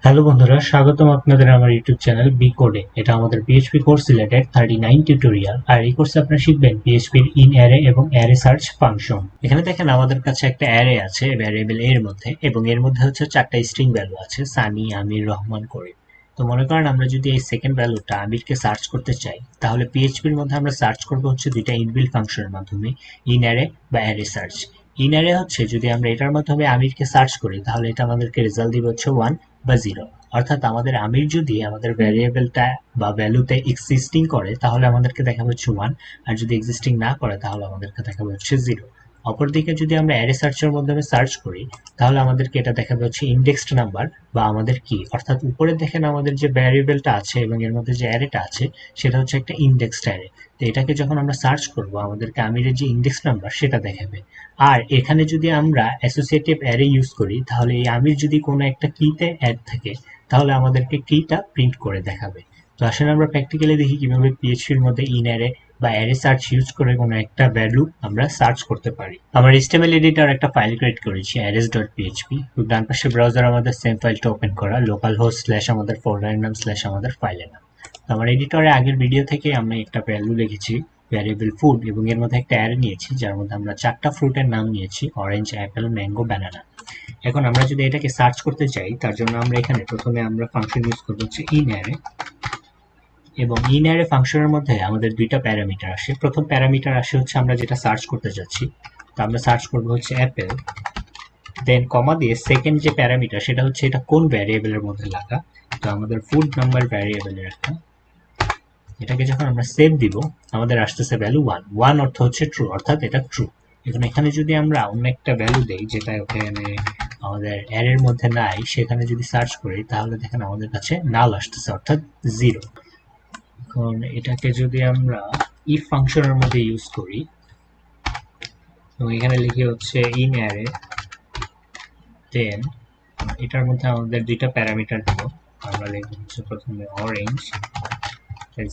Hello বন্ধুরা, স্বাগতম আপনাদের আমার ইউটিউব চ্যানেল বি কোডে। এটা আমাদের পিএইচপি কোর্স রিলেটেড 39 টিউটোরিয়াল। আর এই কোর্সে আপনারা শিখবেন পিএইচপির ইন অ্যারে এবং অ্যারে সার্চ ফাংশন। এখানে দেখেন আমাদের কাছে একটা অ্যারে আছে ভ্যারিয়েবল এর মধ্যে, এবং এর মধ্যে হচ্ছে চারটা স্ট্রিং ভ্যালু আছে, সানি, আমির, রহমান করে। তো মনে করেন আমরা যদি এই সেকেন্ড ভ্যালুটা আমিরকে সার্চ করতে চাই, তাহলে পিএইচপির মধ্যে আমরা সার্চ করবো হচ্ছে দুইটা ইনবিল্ট ফাংশনের মাধ্যমে, ইন অ্যারে বা অ্যারে সার্চ। ইন অ্যারে হচ্ছে যদি আমরা এটার মাধ্যমে আমিরকে সার্চ করি, তাহলে এটা আমাদেরকে রেজাল্ট দিবে হচ্ছে 1 বা 0। অর্থাৎ আমাদের আমির যদি আমাদের ভ্যারিয়েবলটা বা ভ্যালুতে এক্সিস্টিং করে, তাহলে আমাদেরকে দেখাবে হচ্ছে 1। আর যদি এক্সিস্টিং না করে, তাহলে আমাদেরকে দেখাবে হচ্ছে 0। অপরদিকে যদি আমরা অ্যারে সার্চের মাধ্যমে সার্চ করি, তাহলে আমাদেরকে এটা দেখাবে হচ্ছে ইন্ডেক্সড নাম্বার বা আমাদের কি। অর্থাৎ উপরে দেখেন আমাদের যে ভ্যারিয়েবলটা আছে এবং এর মধ্যে যে অ্যারেটা আছে, সেটা হচ্ছে একটা ইন্ডেক্সড অ্যারে। তো এটাকে যখন আমরা সার্চ করব, আমাদেরকে আমিরের যে ইন্ডেক্স নাম্বার সেটা দেখাবে। আর এখানে যদি আমরা অ্যাসোসিয়েটিভ অ্যারে ইউজ করি, তাহলে এই আমির যদি কোনো একটা কিতে অ্যাড থাকে, তাহলে আমাদেরকে কিটা প্রিন্ট করে দেখাবে। তো আসলে আমরা প্র্যাকটিক্যালি দেখি কিভাবে পিএইচপির মধ্যে ইন অ্যারে বা অ্যারে সার্চ ইউজ করে কোনো একটা ভ্যালু আমরা সার্চ করতে পারি। আমার HTML এডিটর একটা ফাইল ক্রিয়েট করেছি arrays.php। ডান পাশে ব্রাউজার আমাদের সেম ফাইলটা ওপেন করা, লোকাল হোস্ট স্ল্যাশ আমাদের ফোল্ডারের নাম স্ল্যাশ আমাদের ফাইলের নাম। তো আমার এডিটরে আগের ভিডিও থেকে আমি একটা ভ্যালু লিখেছি ভ্যারিয়েবল ফুড, এবং এর মধ্যে একটা অ্যারে নিয়েছি যার মধ্যে আমরা চারটা ফ্রুটের নাম নিয়েছি, অরেঞ্জ, অ্যাপেল, ম্যাঙ্গো, ব্যানানা। এখন আমরা যদি এটাকে সার্চ করতে চাই, তার জন্য আমরা এখানে প্রথমে আমরা ফাংশন ইউজ করবো হচ্ছে ইন অ্যারে। এবং ইন অ্যারে ফাংশনের মধ্যে আমাদের দুইটা প্যারামিটার আসে। প্রথম প্যারামিটার আসে হচ্ছে আমরা যেটা সার্চ করতে যাচ্ছি, তো আমরা সার্চ করবো হচ্ছে অ্যাপেল। দেন কমা দিয়ে সেকেন্ড যে প্যারামিটার, সেটা হচ্ছে এটা কোন ভ্যারিয়েবলের মধ্যে লাগা। তো আমাদের ফুড নাম্বার ভ্যারিয়েবলের একটা, এটাকে যখন আমরা সেভ দিব, আমাদের আসতেছে ভ্যালু 1। 1 অর্থ হচ্ছে ট্রু, অর্থাৎ এটা ট্রু। এখন এখানে যদি আমরা অন্য একটা ভ্যালু দেই যেটা ওখানে আমাদের অ্যারের মধ্যে নাই, সেখানে যদি সার্চ করি, তাহলে দেখেন আমাদের কাছে নাল আসতেছে, অর্থাৎ 0। এখন এটাকে যদি আমরা ইফ ফাংশনের মধ্যে ইউজ করি, এবং এখানে লিখি হচ্ছে ইন অ্যারে, দেন এটার মধ্যে আমাদের দুইটা প্যারামিটার দিব। আমরা লিখব হচ্ছে প্রথমে অরেঞ্জ,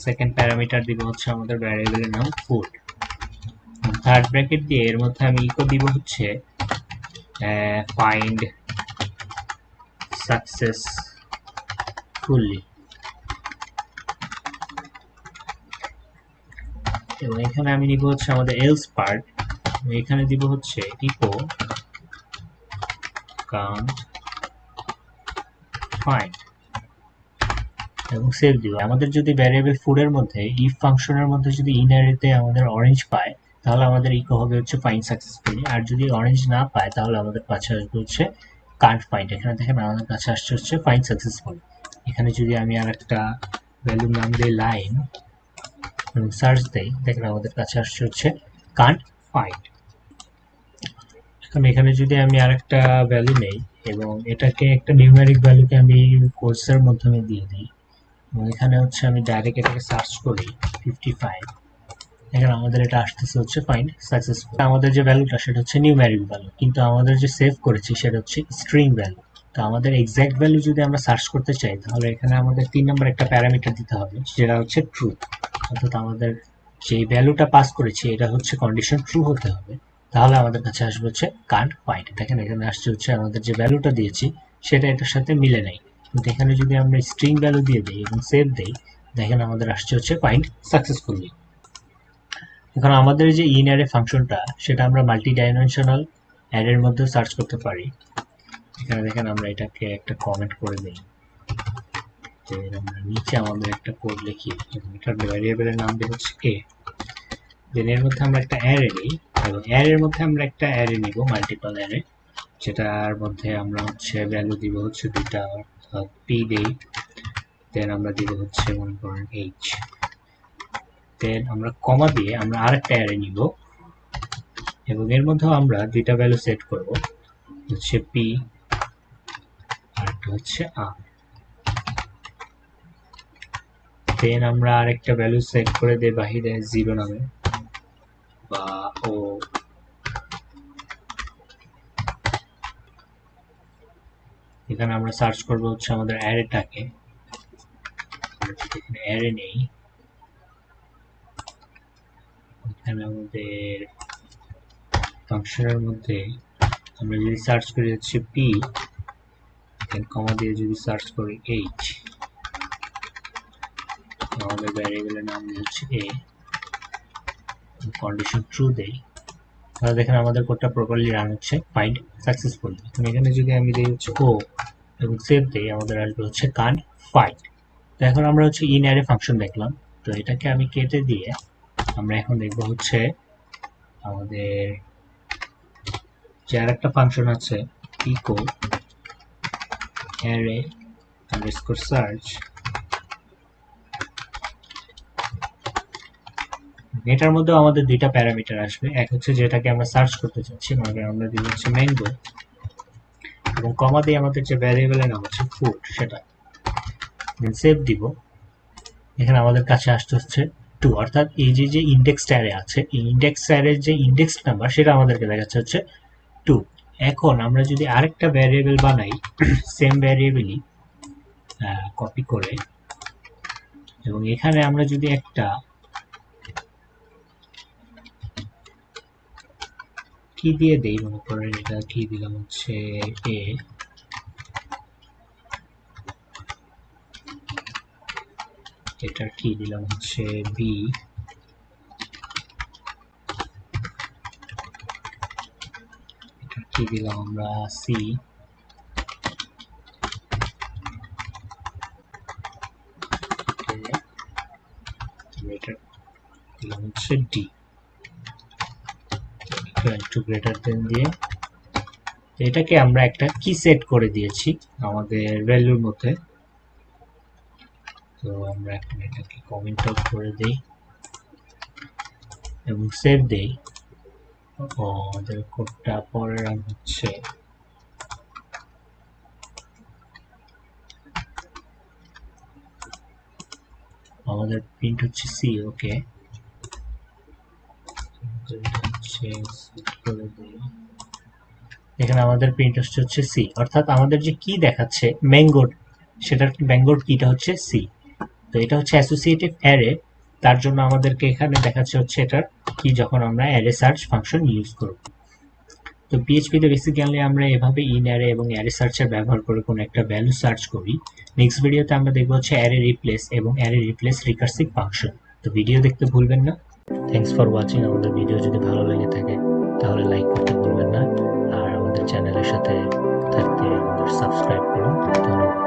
সেকেন্ড প্যারামিটার দিব হচ্ছে আমাদের ভ্যারিয়েবলের নাম ফুড। থার্ড ব্র্যাকেট দিয়ে এর মধ্যে আমি ইকো দিব হচ্ছে ফাইন্ড সাকসেসফুলি। এবং এখানে আমি নিব হচ্ছে আমাদের এলস পার্ট, এখানে দিব হচ্ছে ইকো কান্ট ফাইন্ড, এবং সেভ দিব। আমাদের যদি ভ্যারিয়েবল ফুডের মধ্যে ইফ ফাংশনের মধ্যে যদি ইন অ্যারেতে আমাদের অরেঞ্জ পায়, তাহলে আমাদের ইকো হবে হচ্ছে ফাইন্ড সাকসেসফুলি। আর যদি অরেঞ্জ না পায়, তাহলে আমাদের কাছে আসবে হচ্ছে কান্ট ফাইন্ড। এখানে দেখেন আমাদের কাছে আসছে হচ্ছে ফাইন্ড সাকসেসফুলি। এখানে যদি আমি আর একটা ভ্যালুর নাম দিই লাইন এবং সার্চ দেই, দেখেন আমাদের কাছে আসছে হচ্ছে কান্ট ফাইন্ড। এখন এখানে যদি আমি আর একটা ভ্যালু নেই এবং এটাকে একটা নিউমেরিক ভ্যালুকে আমি কোর্সের মাধ্যমে দিয়ে দিই, এবং এখানে হচ্ছে আমি ডাইরেক্ট এটাকে সার্চ করি 55, এখানে আমাদের এটা আসতেছে হচ্ছে ফাইন্ড সাকসেসফুল। আমাদের যে ভ্যালুটা সেটা হচ্ছে নিউমেরিক ভ্যালু, কিন্তু আমাদের যে সেভ করেছি সেটা হচ্ছে স্ট্রিং ভ্যালু। তো আমাদের এক্সাক্ট ভ্যালু যদি আমরা সার্চ করতে চাই, তাহলে এখানে আমাদের 3 নম্বর একটা প্যারামিটার দিতে হবে, যেটা হচ্ছে ট্রু। অর্থাৎ আমাদের যে ভ্যালুটা পাস করেছি এটা হচ্ছে কন্ডিশন ট্রু হতে হবে, তাহলে আমাদের কাছে আসবে হচ্ছে কান্ট ফাইন্ড। দেখেন এখানে আসছে হচ্ছে আমাদের যে ভ্যালুটা দিয়েছি সেটা এটার সাথে মিলে নেই। কিন্তু এখানে যদি আমরা স্ট্রিং ভ্যালু দিয়ে দিই এবং সেভ দেই, দেখেন আমাদের আসছে হচ্ছে ফাইন্ড সাকসেসফুলি। এখন আমাদের যে ইন অ্যারে ফাংশনটা, সেটা আমরা মাল্টি ডাইমেনশনাল অ্যারের মধ্যে সার্চ করতে পারি। এখানে দেখেন আমরা এটাকে একটা কমেন্ট করে দিই, যে আমরা নিচে আমাদের একটা কোড লিখি এবং এটার ভ্যারিয়েবলের নাম দিয়ে হচ্ছে এ। দেন এর মধ্যে আমরা একটা অ্যারে নিই, এবং অ্যারের মধ্যে আমরা একটা অ্যারে নিব, মাল্টিপল অ্যারে, যেটার মধ্যে আমরা হচ্ছে ভ্যালু দিব হচ্ছে দুইটা, অর্থাৎ পি দেই। দেন আমরা দিব হচ্ছে মনে করেন এইচ। দেন আমরা কমা দিয়ে আমরা আরেকটা অ্যারে নিব, এবং এর মধ্যেও আমরা দুইটা ভ্যালু সেট করব, হচ্ছে পি আর একটা হচ্ছে আর। দেন আমরা আরেকটা ভ্যালু সেট করে দেই বাহিরে 0 নামে বা ও। এখানে আমরা সার্চ করব হচ্ছে আমাদের অ্যারেটাকে। এখানে অ্যারে নেই, এখানে আমাদের ফাংশনের মধ্যে আমরা যদি সার্চ করি হচ্ছে পি, দেন কমা দিয়ে যদি সার্চ করি এইচ, আমাদের ভ্যারিয়েবলের নাম হচ্ছে এ, কন্ডিশন ট্রু দেই, তাহলে দেখেন আমাদের কোডটা প্রপারলি রান হচ্ছে, ফাইন্ড সাকসেসফুলি। এখন এখানে যদি আমি দিই হচ্ছে ও এবং সেভ দেই, আমাদের আসবে হচ্ছে কান্ট ফাইন্ড। তো এখন আমরা হচ্ছে ইন অ্যারে ফাংশন দেখলাম, তো এটাকে আমি কেটে দিয়ে আমরা এখন দেখবো হচ্ছে আমাদের যে আরেকটা ফাংশন আছে ইকো অ্যারে আন্ডারস্কোর সার্চ, এটার মধ্যে আমাদের দুইটা প্যারামিটার আসবে, এক হচ্ছে যেটাকে আমরা সার্চ করতে চাচ্ছি, মানে আমরা দিব হচ্ছে ম্যাঙ্গো, এবং কমা দিয়ে আমাদের যে ভ্যারিয়েবলের নাম হচ্ছে ফুড সেটা, দেন সেভ দিব। এখানে আমাদের কাছে আসতে হচ্ছে 2, অর্থাৎ এই যে ইন্ডেক্স অ্যারে আছে, এই ইন্ডেক্স অ্যারের যে ইন্ডেক্স নাম্বার সেটা আমাদেরকে দেখাচ্ছে হচ্ছে 2। এখন আমরা যদি আরেকটা ভ্যারিয়েবল বানাই সেম ভ্যারিয়েবলই কপি করে, এবং এখানে আমরা যদি একটা কি দিয়ে দেই, মনে করেন এটা কি দিলাম হচ্ছে এ, এটা কি দিলাম হচ্ছে বি, এটা কি দিলাম আমরা সি, এটা দিলাম হচ্ছে ডি, টু গ্রেটার দেন দিয়ে এটাকে আমরা একটা কি সেট করে দিয়েছি আমাদের ভ্যালুর মধ্যে। তো আমরা এখন এটাকে কমেন্ট আউট করে দেই এবং সেভ দেই। আমাদের কোডটা পরে রান হচ্ছে, আমাদের প্রিন্ট হচ্ছে সি, ওকে এখানে আমাদের প্রিন্ট হচ্ছে সি, অর্থাৎ আমাদের যে কি দেখাচ্ছে ম্যাঙ্গোর, সেটার ম্যাঙ্গোর কিটা হচ্ছে সি। তো এটা হচ্ছে অ্যাসোসিয়েটিভ অ্যারে, তার জন্য আমাদেরকে এখানে দেখাচ্ছে হচ্ছে এটার কি যখন আমরা অ্যারে সার্চ ফাংশন ইউজ করব। তো পিএইচপি তে বেসিক্যালি আমরা এভাবে ইন অ্যারে এবং অ্যারে সার্চার ব্যবহার করে কোনো একটা ভ্যালু সার্চ করি। নেক্সট ভিডিওতে আমরা দেখব হচ্ছে অ্যারে রিপ্লেস এবং অ্যারে রিপ্লেস রিকার্সিভ ফাংশন। তো ভিডিও দেখতে ভুলবেন না। Thanks for watching. আমাদের ভিডিও যদি ভালো লেগে থাকে তাহলে লাইক করতে ভুলবেন না, আর আমাদের চ্যানেলের সাথে থাকতে আমাদের সাবস্ক্রাইব করুন। ধন্যবাদ।